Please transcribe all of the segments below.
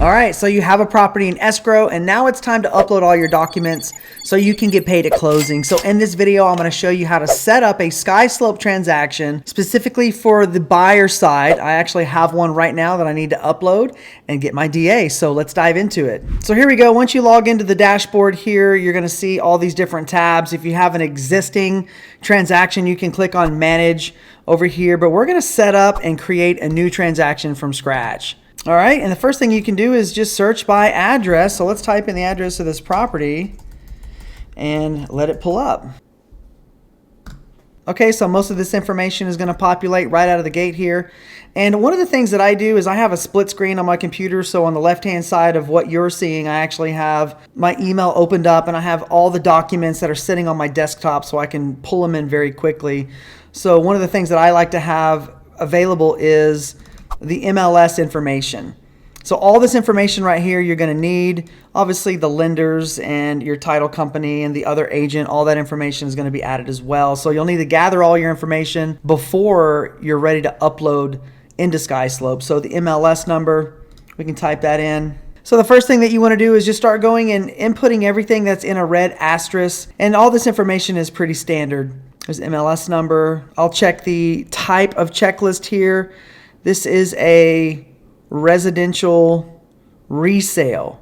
All right, so you have a property in escrow, and now it's time to upload all your documents so you can get paid at closing. So in this video, I'm going to show you how to set up a Skyslope transaction specifically for the buyer side. I actually have one right now that I need to upload and get my DA. So let's dive into it. So here we go. Once you log into the dashboard here, you're going to see all these different tabs. If you have an existing transaction, you can click on Manage over here, but we're going to set up and create a new transaction from scratch. All right, and the first thing you can do is just search by address. So let's type in the address of this property and let it pull up. Okay, so most of this information is going to populate right out of the gate here. And one of the things that I do is I have a split screen on my computer. So on the left-hand side of what you're seeing, I actually have my email opened up and I have all the documents that are sitting on my desktop so I can pull them in very quickly. So one of the things that I like to have available is the MLS information. So all this information right here you're going to need. Obviously the lenders and your title company and the other agent, all that information is going to be added as well. So you'll need to gather all your information before you're ready to upload into Skyslope. So the MLS number, we can type that in. So the first thing that you want to do is just start going and inputting everything that's in a red asterisk. And all this information is pretty standard. There's the MLS number. I'll check the type of checklist here. This is a residential resale.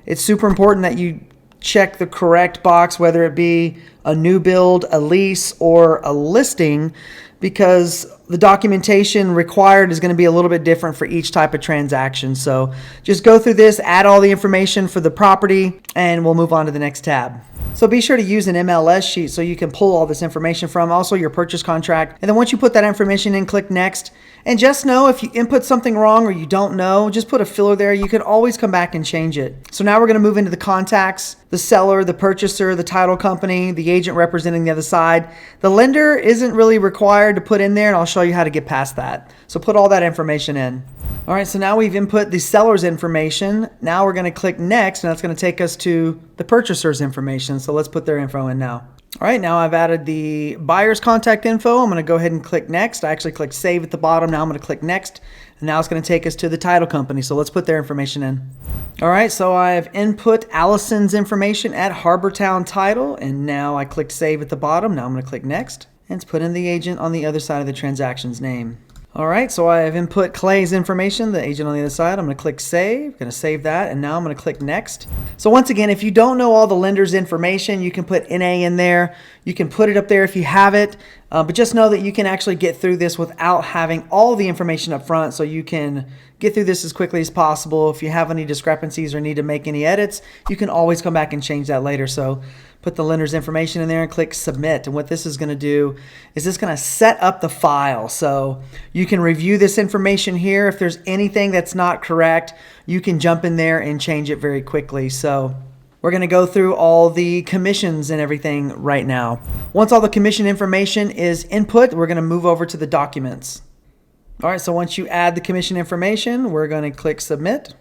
It's super important that you check the correct box, whether it be a new build, a lease, or a listing, because the documentation required is going to be a little bit different for each type of transaction. So just go through this, add all the information for the property, and we'll move on to the next tab. So be sure to use an MLS sheet so you can pull all this information from, also your purchase contract. And then once you put that information in, click next. And just know if you input something wrong or you don't know, just put a filler there. You can always come back and change it. So now we're going to move into the contacts, the seller, the purchaser, the title company, the agent representing the other side. The lender isn't really required to put in there, and I'll show you how to get past that. So put all that information in. All right, so now we've input the seller's information. Now we're going to click next, and that's going to take us to the purchaser's information. So let's put their info in now. All right, now I've added the buyer's contact info. I'm going to go ahead and click next. I actually clicked save at the bottom. Now I'm going to click next. And now it's going to take us to the title company. So let's put their information in. All right, so I've input Allison's information at Harbortown Title. And now I clicked save at the bottom. Now I'm going to click next. And it's put in the agent on the other side of the transaction's name. All right, so I have input Clay's information, the agent on the other side. I'm going to click save, going to save that, and now I'm going to click next. So once again, if you don't know all the lender's information, you can put NA in there. You can put it up there if you have it, but just know that you can actually get through this without having all the information up front, so you can get through this as quickly as possible. If you have any discrepancies or need to make any edits, you can always come back and change that later. So put the lender's information in there and click submit. And what this is going to do is this going to set up the file. So you can review this information here. If there's anything that's not correct, you can jump in there and change it very quickly. So we're going to go through all the commissions and everything right now. Once all the commission information is input, we're going to move over to the documents. All right, so once you add the commission information, we're going to click submit.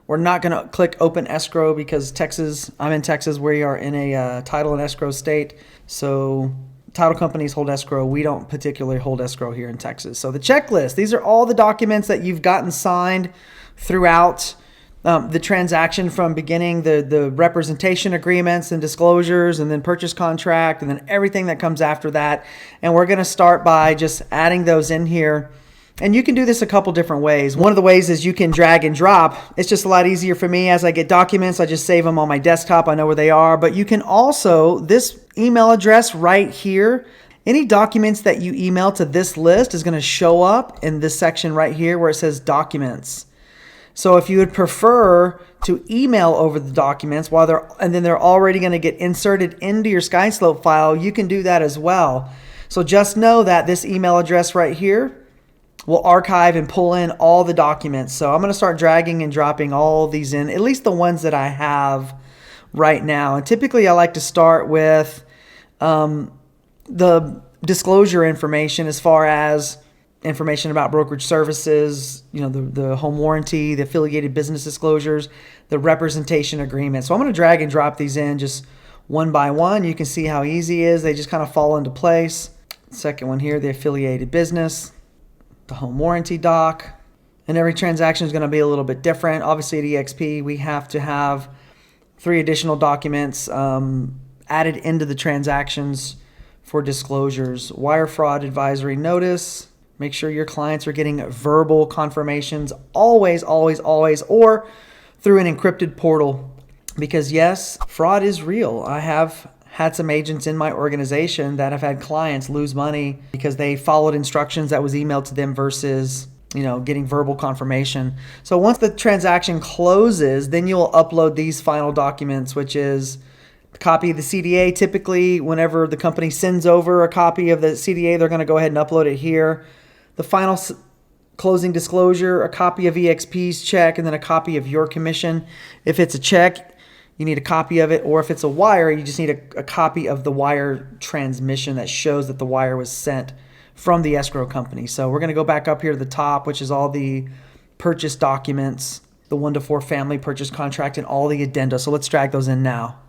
We're not going to click open escrow because I'm in Texas. We are in a title and escrow state. So title companies hold escrow. We don't particularly hold escrow here in Texas. So the checklist, these are all the documents that you've gotten signed throughout the transaction from beginning, the representation agreements and disclosures, and then purchase contract, and then everything that comes after that. And we're going to start by just adding those in here. And you can do this a couple different ways. One of the ways is you can drag and drop. It's just a lot easier for me. As I get documents, I just save them on my desktop. I know where they are. But you can also, this email address right here, any documents that you email to this list is going to show up in this section right here where it says documents. So if you would prefer to email over the documents and then they're already going to get inserted into your Skyslope file, you can do that as well. So just know that this email address right here will archive and pull in all the documents. So I'm going to start dragging and dropping all these in, at least the ones that I have right now. And typically I like to start with the disclosure information as far as information about brokerage services, the home warranty, the affiliated business disclosures, the representation agreement. So I'm going to drag and drop these in just one by one. You can see how easy it is. They just kind of fall into place. Second one here, the affiliated business, the home warranty doc, And every transaction is going to be a little bit different. Obviously at eXp, we have to have 3 additional documents added into the transactions for disclosures. Wire fraud advisory notice. Make sure your clients are getting verbal confirmations always, always, always, or through an encrypted portal. Because yes, fraud is real. I have had some agents in my organization that have had clients lose money because they followed instructions that was emailed to them versus getting verbal confirmation. So once the transaction closes, then you'll upload these final documents, which is a copy of the CDA. Typically, whenever the company sends over a copy of the CDA, they're going to go ahead and upload it here. The final closing disclosure, a copy of eXp's check, and then a copy of your commission. If it's a check, you need a copy of it, or if it's a wire, you just need a copy of the wire transmission that shows that the wire was sent from the escrow company. So we're going to go back up here to the top, which is all the purchase documents, the 1-to-4 family purchase contract, and all the addenda. So let's drag those in now.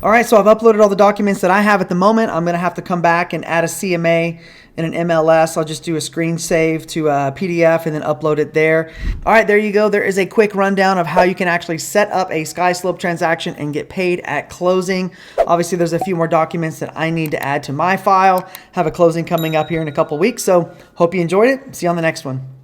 All right, so I've uploaded all the documents that I have at the moment. I'm going to have to come back and add a CMA and an MLS. I'll just do a screen save to a PDF and then upload it there. All right, there you go. There is a quick rundown of how you can actually set up a Skyslope transaction and get paid at closing. Obviously, there's a few more documents that I need to add to my file. Have a closing coming up here in a couple weeks. So hope you enjoyed it. See you on the next one.